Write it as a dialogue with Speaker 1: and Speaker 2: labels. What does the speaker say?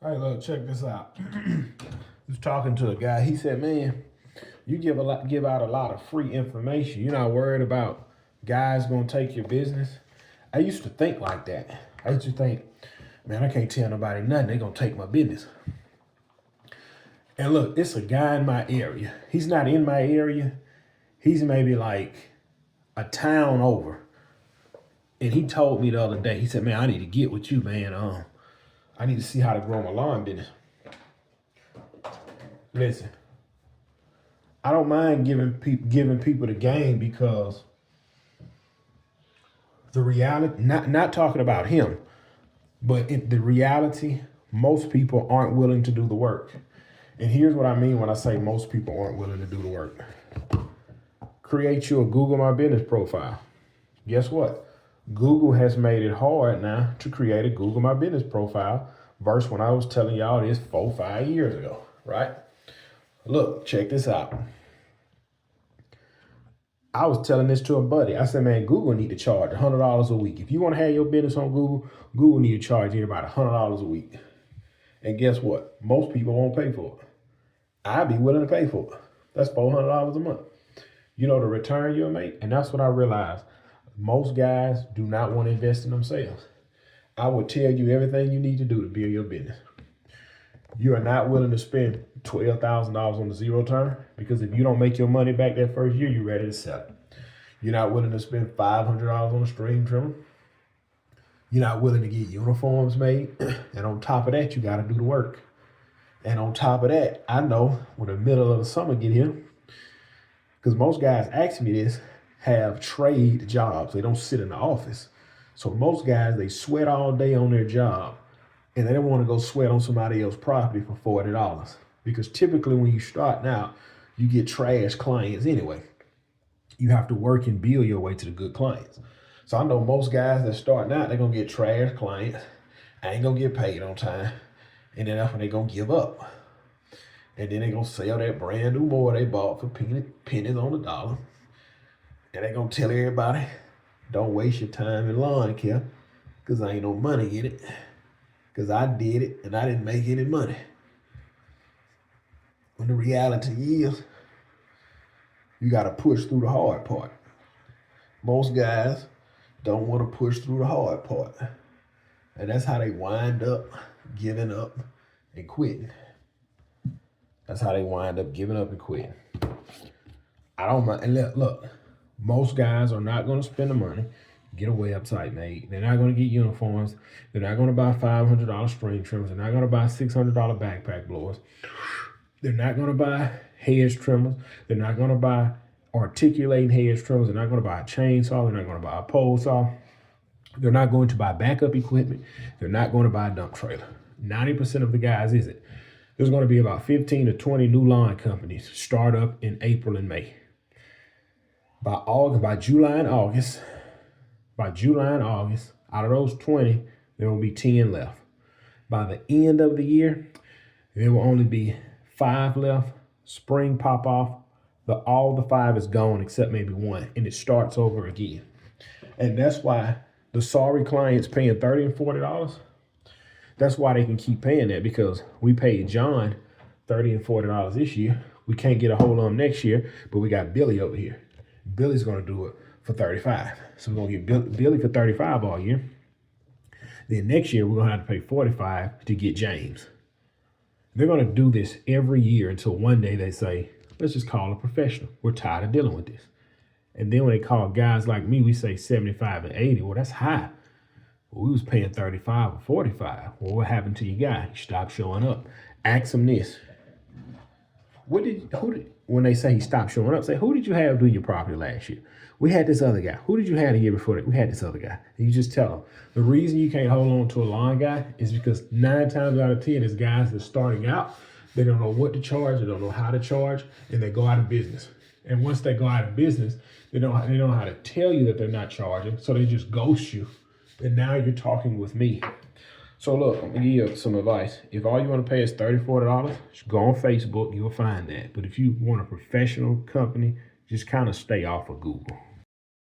Speaker 1: Hey, look, check this out. I was talking to a guy. He said, "Man, you give out a lot of free information. You're not worried about guys gonna take your business." I used to think like that. I used to think, "Man, I can't tell nobody nothing. They gonna take my business." And look, it's a guy in my area. He's not in my area. He's maybe like a town over. And he told me the other day. He said, "Man, I need to get with you, man. I need to see how to grow my lawn business." Listen, I don't mind giving people the game because the reality, not talking about him, but the reality, most people aren't willing to do the work. And here's what I mean when I say most people aren't willing to do the work. Create you a Google My Business profile. Guess what? Google has made it hard now to create a Google My Business profile versus when I was telling y'all this 4-5 years ago, right? Look, check this out. I was telling this to a buddy. I said, "Man, Google need to charge $100 a week. If you want to have your business on Google, Google need to charge you about $100 a week." And guess what? Most people won't pay for it. I'd be willing to pay for it. That's $400 a month. You know the return you'll make? And that's what I realized. Most guys do not want to invest in themselves. I will tell you everything you need to do to build your business. You are not willing to spend $12,000 on the zero turn because if you don't make your money back that first year, you're ready to sell it. You're not willing to spend $500 on a string trimmer. You're not willing to get uniforms made. And on top of that, you got to do the work. And on top of that, I know when the middle of the summer get here, because most guys ask me this, have trade jobs. They don't sit in the office. So most guys, they sweat all day on their job and they don't want to go sweat on somebody else's property for $40. Because typically when you start out, you get trash clients anyway. You have to work and build your way to the good clients. So I know most guys that starting out, they're going to get trash clients. Ain't going to get paid on time. And then that's when they're going to give up. And then they're going to sell that brand new mower they bought for pennies on the dollar. And they're going to tell everybody, "Don't waste your time in lawn care because I ain't no money in it. Because I did it and I didn't make any money." When the reality is, you got to push through the hard part. Most guys don't want to push through the hard part. And that's how they wind up giving up and quitting. That's how they wind up giving up and quitting. I don't mind. And look, most guys are not going to spend the money, get a website made. They're not going to get uniforms. They're not going to buy $500 string trimmers. They're not going to buy $600 backpack blowers. They're not going to buy hedge trimmers. They're not going to buy articulating hedge trimmers. They're not going to buy a chainsaw. They're not going to buy a pole saw. They're not going to buy backup equipment. They're not going to buy a dump trailer. 90% of the guys isn't. There's going to be about 15 to 20 new lawn companies start up in April and May. By July and August, out of those 20, there will be 10 left. By the end of the year, there will only be 5 left. Spring pop off, all the 5 is gone except maybe 1, and it starts over again. And that's why the sorry clients paying $30 and $40, that's why they can keep paying that, because we paid John $30 and $40 this year. We can't get a hold of him next year, but we got Billy over here. Billy's going to do it for $35. So we're going to get Billy for $35 all year. Then next year, we're going to have to pay $45 to get James. They're going to do this every year until one day they say, "Let's just call a professional. We're tired of dealing with this." And then when they call guys like me, we say 75 and 80. Well, that's high. Well, we was paying 35 or 45. Well, what happened to your guy? He stopped showing up. Ask him this. When they say he stopped showing up, say, "Who did you have doing your property last year?" "We had this other guy." "Who did you have the year before that?" "We had this other guy." And you just tell them. The reason you can't hold on to a lawn guy is because 9 times out of 10, there's guys that are starting out. They don't know what to charge. They don't know how to charge, and they go out of business. And once they go out of business, they don't know how to tell you that they're not charging, so they just ghost you. And now you're talking with me. So look, I'm gonna give you some advice. If all you want to pay is $30, $40, just go on Facebook, you'll find that. But if you want a professional company, just kind of stay off of Google.